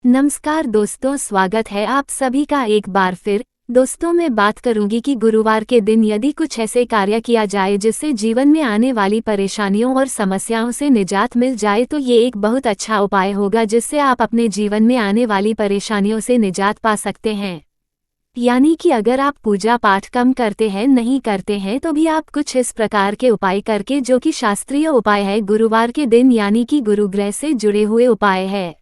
नमस्कार दोस्तों, स्वागत है आप सभी का एक बार फिर। दोस्तों, मैं बात करूंगी कि गुरुवार के दिन यदि कुछ ऐसे कार्य किया जाए जिससे जीवन में आने वाली परेशानियों और समस्याओं से निजात मिल जाए तो ये एक बहुत अच्छा उपाय होगा जिससे आप अपने जीवन में आने वाली परेशानियों से निजात पा सकते हैं। यानी कि अगर आप पूजा पाठ कम करते हैं नहीं करते हैं तो भी आप कुछ इस प्रकार के उपाय करके, जो कि शास्त्रीय उपाय है गुरुवार के दिन यानी कि गुरुग्रह से जुड़े हुए उपाय है,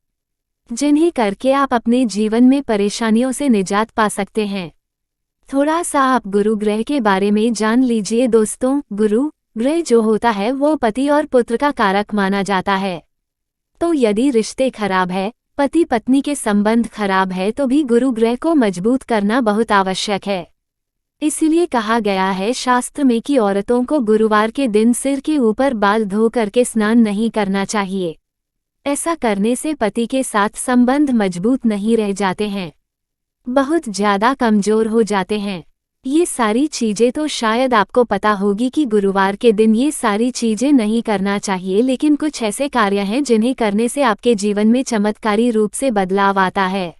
जिन्हें करके आप अपने जीवन में परेशानियों से निजात पा सकते हैं। थोड़ा सा आप गुरु ग्रह के बारे में जान लीजिए दोस्तों। गुरु ग्रह जो होता है वो पति और पुत्र का कारक माना जाता है। तो यदि रिश्ते खराब है, पति पत्नी के संबंध खराब है, तो भी गुरु ग्रह को मजबूत करना बहुत आवश्यक है। इसीलिए कहा गया है शास्त्र में कि औरतों को गुरुवार के दिन सिर के ऊपर बाल धो करके स्नान नहीं करना चाहिए। ऐसा करने से पति के साथ संबंध मजबूत नहीं रह जाते हैं, बहुत ज्यादा कमजोर हो जाते हैं। ये सारी चीजें तो शायद आपको पता होगी कि गुरुवार के दिन ये सारी चीजें नहीं करना चाहिए, लेकिन कुछ ऐसे कार्य हैं जिन्हें करने से आपके जीवन में चमत्कारी रूप से बदलाव आता है।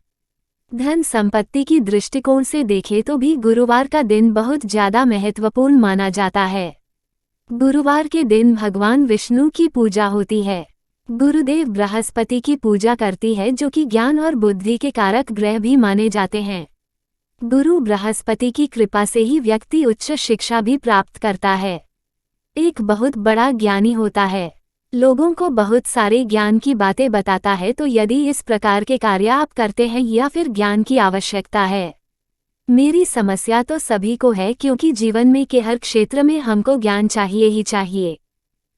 धन संपत्ति की दृष्टिकोण से देखें तो भी गुरुवार का दिन बहुत ज्यादा महत्वपूर्ण माना जाता है। गुरुवार के दिन भगवान विष्णु की पूजा होती है। गुरुदेव बृहस्पति की पूजा करती है, जो कि ज्ञान और बुद्धि के कारक ग्रह भी माने जाते हैं। गुरु बृहस्पति की कृपा से ही व्यक्ति उच्च शिक्षा भी प्राप्त करता है, एक बहुत बड़ा ज्ञानी होता है, लोगों को बहुत सारे ज्ञान की बातें बताता है। तो यदि इस प्रकार के कार्य आप करते हैं या फिर ज्ञान की आवश्यकता है, मेरी समस्या तो सभी को है, क्योंकि जीवन में के हर क्षेत्र में हमको ज्ञान चाहिए ही चाहिए।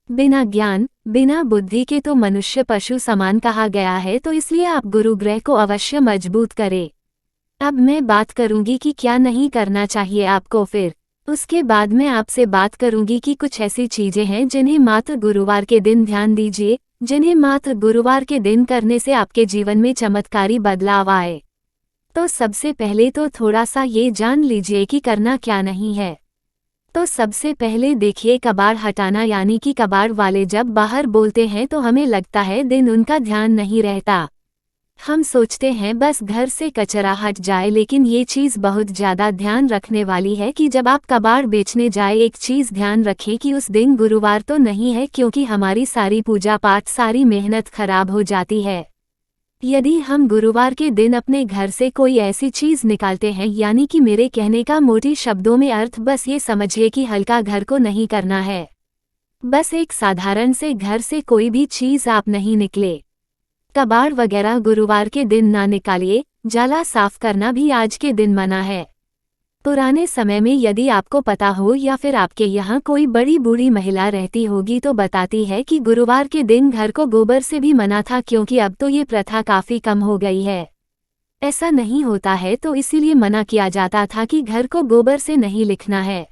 बिना ज्ञान बिना बुद्धि के तो मनुष्य पशु समान कहा गया है। तो इसलिए आप गुरु ग्रह को अवश्य मजबूत करें। अब मैं बात करूंगी कि क्या नहीं करना चाहिए आपको, फिर उसके बाद मैं आपसे बात करूंगी कि कुछ ऐसी चीजें हैं जिन्हें मात्र गुरुवार के दिन ध्यान दीजिए, जिन्हें मात्र गुरुवार के दिन करने से आपके जीवन में चमत्कारी बदलाव आए। तो सबसे पहले तो थोड़ा सा ये जान लीजिए कि करना क्या नहीं है। तो सबसे पहले देखिए, कबाड़ हटाना, यानी कि कबाड़ वाले जब बाहर बोलते हैं तो हमें लगता है दिन उनका ध्यान नहीं रहता। हम सोचते हैं बस घर से कचरा हट जाए, लेकिन ये चीज़ बहुत ज़्यादा ध्यान रखने वाली है कि जब आप कबाड़ बेचने जाए, एक चीज़ ध्यान रखें कि उस दिन गुरुवार तो नहीं है, क्योंकि हमारी सारी पूजा पाठ सारी मेहनत खराब हो जाती है। यदि हम गुरुवार के दिन अपने घर से कोई ऐसी चीज़ निकालते हैं, यानी कि मेरे कहने का मोटे शब्दों में अर्थ बस ये समझिए कि हल्का घर को नहीं करना है। बस एक साधारण से घर से कोई भी चीज़ आप नहीं निकले, कबाड़ वगैरह गुरुवार के दिन ना निकालिए। जाला साफ करना भी आज के दिन मना है। पुराने समय में यदि आपको पता हो या फिर आपके यहाँ कोई बड़ी बूढ़ी महिला रहती होगी तो बताती है कि गुरुवार के दिन घर को गोबर से भी मना था, क्योंकि अब तो ये प्रथा काफ़ी कम हो गई है। ऐसा नहीं होता है, तो इसीलिए मना किया जाता था कि घर को गोबर से नहीं लिखना है,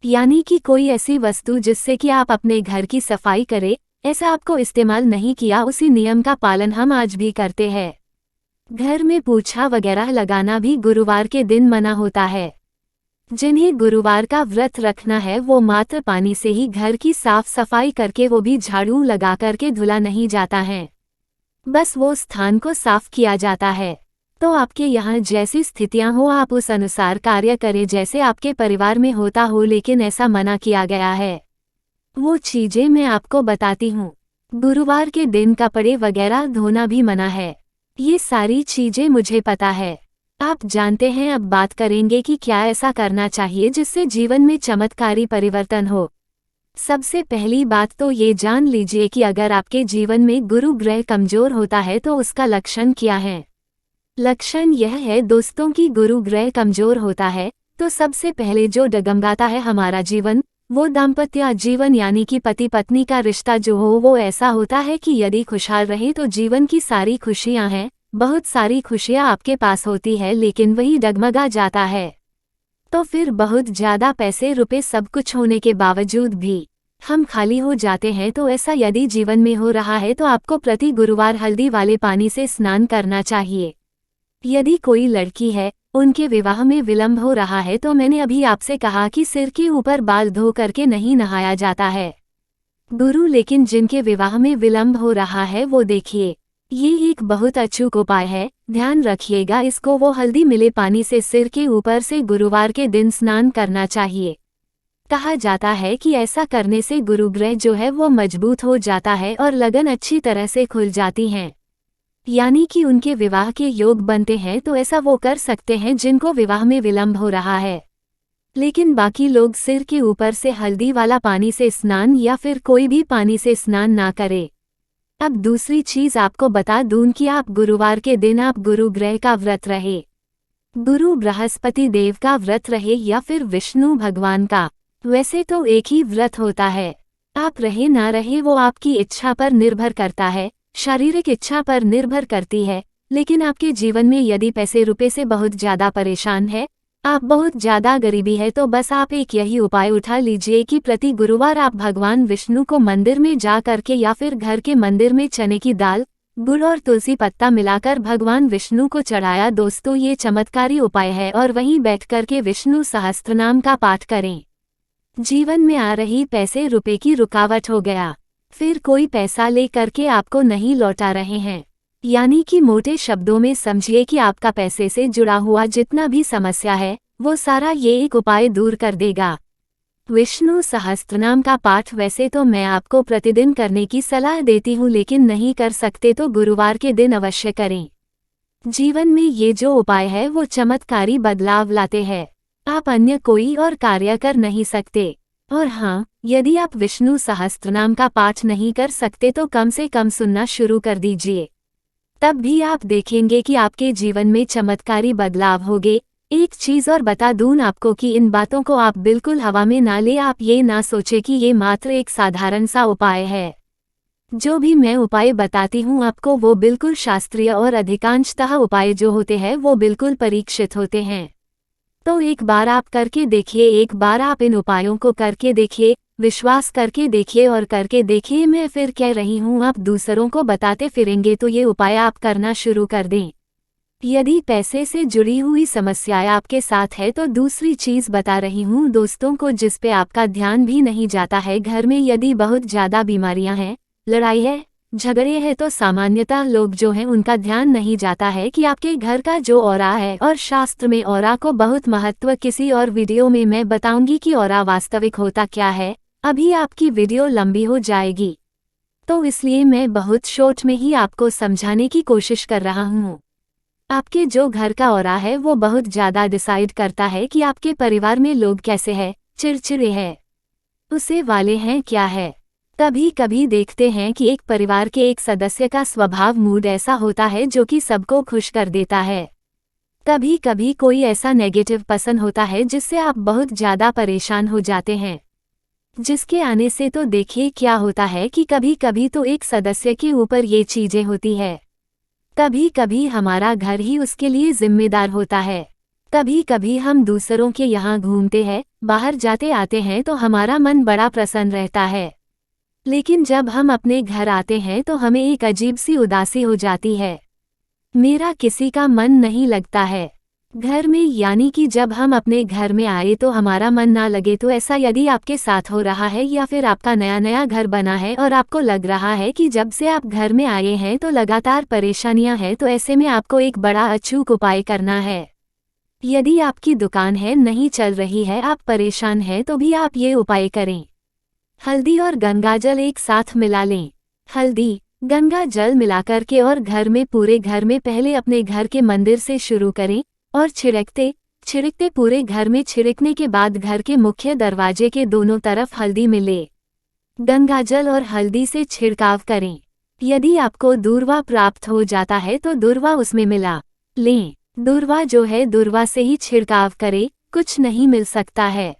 यानी कि कोई ऐसी वस्तु जिससे कि आप अपने घर की सफाई करें, ऐसा आपको इस्तेमाल नहीं किया। उसी नियम का पालन हम आज भी करते हैं। घर में पोछा वगैरह लगाना भी गुरुवार के दिन मना होता है। जिन्हें गुरुवार का व्रत रखना है वो मात्र पानी से ही घर की साफ सफाई करके, वो भी झाड़ू लगा करके धुला नहीं जाता है, बस वो स्थान को साफ किया जाता है। तो आपके यहाँ जैसी स्थितियाँ हो आप उस अनुसार कार्य करें जैसे आपके परिवार में होता हो, लेकिन ऐसा मना किया गया है। वो चीज़ें मैं आपको बताती हूँ। गुरुवार के दिन कपड़े वगैरह धोना भी मना है। ये सारी चीज़ें मुझे पता है, आप जानते हैं। अब बात करेंगे कि क्या ऐसा करना चाहिए जिससे जीवन में चमत्कारी परिवर्तन हो। सबसे पहली बात तो ये जान लीजिए कि अगर आपके जीवन में गुरु ग्रह कमजोर होता है तो उसका लक्षण क्या है। लक्षण यह है दोस्तों कि गुरु ग्रह कमजोर होता है तो सबसे पहले जो डगमगाता है हमारा जीवन, वो दाम्पत्य जीवन, यानी कि पति पत्नी का रिश्ता जो हो वो ऐसा होता है कि यदि खुशहाल रहे तो जीवन की सारी खुशियां हैं, बहुत सारी खुशियां आपके पास होती है, लेकिन वही डगमगा जाता है। तो फिर बहुत ज़्यादा पैसे रुपए सब कुछ होने के बावजूद भी हम खाली हो जाते हैं। तो ऐसा यदि जीवन में हो रहा है तो आपको प्रति गुरुवार हल्दी वाले पानी से स्नान करना चाहिए। यदि कोई लड़की है, उनके विवाह में विलंब हो रहा है, तो मैंने अभी आपसे कहा कि सिर के ऊपर बाल धो करके नहीं नहाया जाता है गुरु, लेकिन जिनके विवाह में विलंब हो रहा है वो देखिए, ये एक बहुत अचूक उपाय है, ध्यान रखिएगा। इसको वो हल्दी मिले पानी से सिर के ऊपर से गुरुवार के दिन स्नान करना चाहिए। कहा जाता है कि ऐसा करने से गुरु ग्रह जो है वो मजबूत हो जाता है और लगन अच्छी तरह से खुल जाती हैं, यानी कि उनके विवाह के योग बनते हैं। तो ऐसा वो कर सकते हैं जिनको विवाह में विलंब हो रहा है। लेकिन बाकी लोग सिर के ऊपर से हल्दी वाला पानी से स्नान या फिर कोई भी पानी से स्नान ना करें। अब दूसरी चीज आपको बता दूं कि आप गुरुवार के दिन आप गुरु ग्रह का व्रत रहे, गुरु बृहस्पति देव का व्रत रहे या फिर विष्णु भगवान का। वैसे तो एक ही व्रत होता है, आप रहे ना रहे वो आपकी इच्छा पर निर्भर करता है, शारीरिक इच्छा पर निर्भर करती है। लेकिन आपके जीवन में यदि पैसे रुपए से बहुत ज्यादा परेशान है, आप बहुत ज्यादा गरीबी है, तो बस आप एक यही उपाय उठा लीजिए कि प्रति गुरुवार आप भगवान विष्णु को मंदिर में जा करके या फिर घर के मंदिर में चने की दाल, गुड़ और तुलसी पत्ता मिलाकर भगवान विष्णु को चढ़ाया। दोस्तों, ये चमत्कारी उपाय है और वहीं बैठ करके विष्णु सहस्त्रनाम का पाठ करें। जीवन में आ रही पैसे रुपए की रुकावट हो गया, फिर कोई पैसा ले करके आपको नहीं लौटा रहे हैं, यानी कि मोटे शब्दों में समझिए कि आपका पैसे से जुड़ा हुआ जितना भी समस्या है वो सारा ये एक उपाय दूर कर देगा। विष्णु सहस्त्रनाम का पाठ वैसे तो मैं आपको प्रतिदिन करने की सलाह देती हूँ, लेकिन नहीं कर सकते तो गुरुवार के दिन अवश्य करें। जीवन में ये जो उपाय है वो चमत्कारी बदलाव लाते हैं, आप अन्य कोई और कार्य कर नहीं सकते। और हाँ, यदि आप विष्णु सहस्त्रनाम का पाठ नहीं कर सकते तो कम से कम सुनना शुरू कर दीजिए, तब भी आप देखेंगे कि आपके जीवन में चमत्कारी बदलाव होंगे। एक चीज और बता दूं आपको कि इन बातों को आप बिल्कुल हवा में ना ले, आप ये ना सोचे कि ये मात्र एक साधारण सा उपाय है। जो भी मैं उपाय बताती हूँ आपको वो बिल्कुल शास्त्रीय और अधिकांशतः उपाय जो होते हैं वो बिल्कुल परीक्षित होते हैं। तो एक बार आप करके देखिए, एक बार आप इन उपायों को करके देखिए, विश्वास करके देखिए और करके देखिए। मैं फिर कह रही हूँ, आप दूसरों को बताते फिरेंगे तो ये उपाय आप करना शुरू कर दें। यदि पैसे से जुड़ी हुई समस्याएं आपके साथ है तो दूसरी चीज बता रही हूँ दोस्तों को जिस पे आपका ध्यान भी नहीं जाता है। घर में यदि बहुत ज्यादा बीमारियां हैं, लड़ाई है, झगड़े हैं, तो सामान्यतः लोग जो हैं उनका ध्यान नहीं जाता है कि आपके घर का जो ऑरा है, और शास्त्र में ऑरा को बहुत महत्व। किसी और वीडियो में मैं बताऊंगी कि ऑरा वास्तविक होता क्या है, अभी आपकी वीडियो लंबी हो जाएगी तो इसलिए मैं बहुत शॉर्ट में ही आपको समझाने की कोशिश कर रहा हूँ। आपके जो घर का ऑरा है वो बहुत ज्यादा डिसाइड करता है कि आपके परिवार में लोग कैसे हैं, चिड़चिड़े हैं, उसे वाले हैं, क्या है। कभी कभी देखते हैं कि एक परिवार के एक सदस्य का स्वभाव मूड ऐसा होता है जो कि सबको खुश कर देता है। कभी कभी कोई ऐसा नेगेटिव पसंद होता है जिससे आप बहुत ज्यादा परेशान हो जाते हैं, जिसके आने से तो देखिए क्या होता है कि कभी कभी तो एक सदस्य के ऊपर ये चीजें होती है, कभी कभी हमारा घर ही उसके लिए जिम्मेदार होता है। कभी कभी हम दूसरों के यहाँ घूमते हैं, बाहर जाते आते हैं तो हमारा मन बड़ा प्रसन्न रहता है, लेकिन जब हम अपने घर आते हैं तो हमें एक अजीब सी उदासी हो जाती है, मेरा किसी का मन नहीं लगता है घर में। यानी कि जब हम अपने घर में आए तो हमारा मन ना लगे। तो ऐसा यदि आपके साथ हो रहा है या फिर आपका नया नया घर बना है और आपको लग रहा है कि जब से आप घर में आए हैं तो लगातार परेशानियां हैं, तो ऐसे में आपको एक बड़ा अचूक उपाय करना है। यदि आपकी दुकान है नहीं चल रही है, आप परेशान हैं, तो भी आप ये उपाय करें। हल्दी और गंगाजल एक साथ मिला लें। हल्दी गंगा जल मिलाकर के और घर में पूरे घर में पहले अपने घर के मंदिर से शुरू करें और छिड़कते छिड़कते पूरे घर में छिड़कने के बाद घर के मुख्य दरवाजे के दोनों तरफ हल्दी मिले। गंगाजल और हल्दी से छिड़काव करें। यदि आपको दूर्वा प्राप्त हो जाता है तो दूर्वा उसमें मिला लें। दूर्वा जो है दूर्वा से ही छिड़काव करें, कुछ नहीं मिल सकता है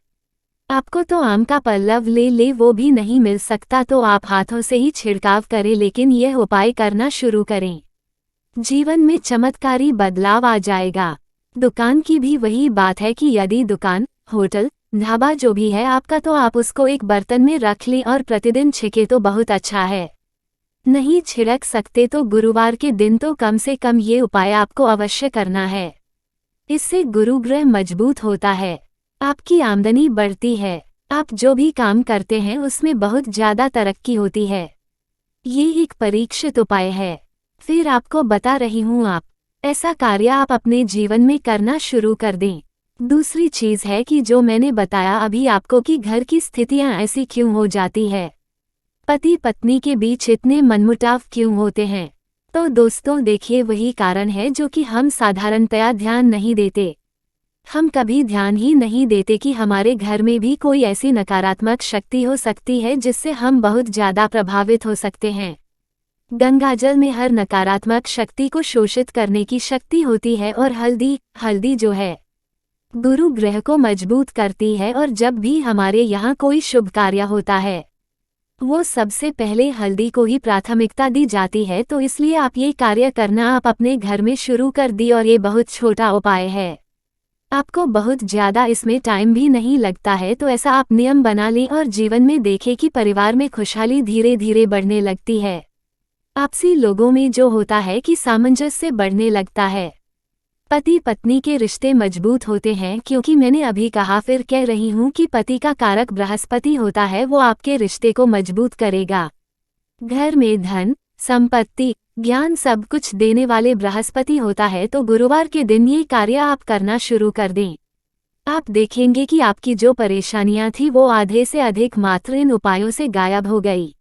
आपको तो आम का पल्लव ले वो भी नहीं मिल सकता तो आप हाथों से ही छिड़काव करें, लेकिन यह उपाय करना शुरू करें। जीवन में चमत्कारी बदलाव आ जाएगा। दुकान की भी वही बात है कि यदि दुकान, होटल, ढाबा जो भी है आपका, तो आप उसको एक बर्तन में रख लें और प्रतिदिन छिड़के तो बहुत अच्छा है। नहीं छिड़क सकते तो गुरुवार के दिन तो कम से कम ये उपाय आपको अवश्य करना है। इससे गुरु ग्रह मजबूत होता है, आपकी आमदनी बढ़ती है, आप जो भी काम करते हैं उसमें बहुत ज्यादा तरक्की होती है। ये एक परीक्षित उपाय है, फिर आपको बता रही हूँ आप ऐसा कार्य आप अपने जीवन में करना शुरू कर दें। दूसरी चीज है कि जो मैंने बताया अभी आपको कि घर की स्थितियां ऐसी क्यों हो जाती है, पति पत्नी के बीच इतने मनमुटाव क्यों होते हैं। तो दोस्तों देखिए वही कारण है जो कि हम साधारणतया ध्यान नहीं देते। हम कभी ध्यान ही नहीं देते कि हमारे घर में भी कोई ऐसी नकारात्मक शक्ति हो सकती है जिससे हम बहुत ज्यादा प्रभावित हो सकते हैं। गंगाजल में हर नकारात्मक शक्ति को शोषित करने की शक्ति होती है और हल्दी जो है गुरु ग्रह को मजबूत करती है। और जब भी हमारे यहाँ कोई शुभ कार्य होता है वो सबसे पहले हल्दी को ही प्राथमिकता दी जाती है। तो इसलिए आप ये कार्य करना आप अपने घर में शुरू कर दी और ये बहुत छोटा उपाय है, आपको बहुत ज्यादा इसमें टाइम भी नहीं लगता है। तो ऐसा आप नियम बना लें और जीवन में देखें कि परिवार में खुशहाली धीरे धीरे बढ़ने लगती है। आपसी लोगों में जो होता है कि सामंजस्य बढ़ने लगता है, पति पत्नी के रिश्ते मजबूत होते हैं। क्योंकि मैंने अभी कहा फिर कह रही हूँ कि पति का कारक बृहस्पति होता है, वो आपके रिश्ते को मजबूत करेगा। घर में धन संपत्ति ज्ञान सब कुछ देने वाले बृहस्पति होता है। तो गुरुवार के दिन ये कार्य आप करना शुरू कर दें। आप देखेंगे कि आपकी जो परेशानियां थी वो आधे से अधिक मात्र इन उपायों से गायब हो गई।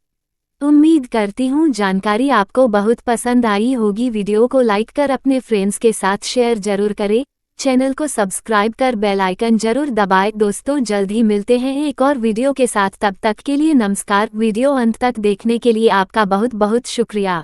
उम्मीद करती हूँ जानकारी आपको बहुत पसंद आई होगी। वीडियो को लाइक कर अपने फ्रेंड्स के साथ शेयर जरूर करें। चैनल को सब्सक्राइब कर बेल आइकन जरूर दबाएं। दोस्तों जल्द ही मिलते हैं एक और वीडियो के साथ, तब तक के लिए नमस्कार। वीडियो अंत तक देखने के लिए आपका बहुत बहुत शुक्रिया।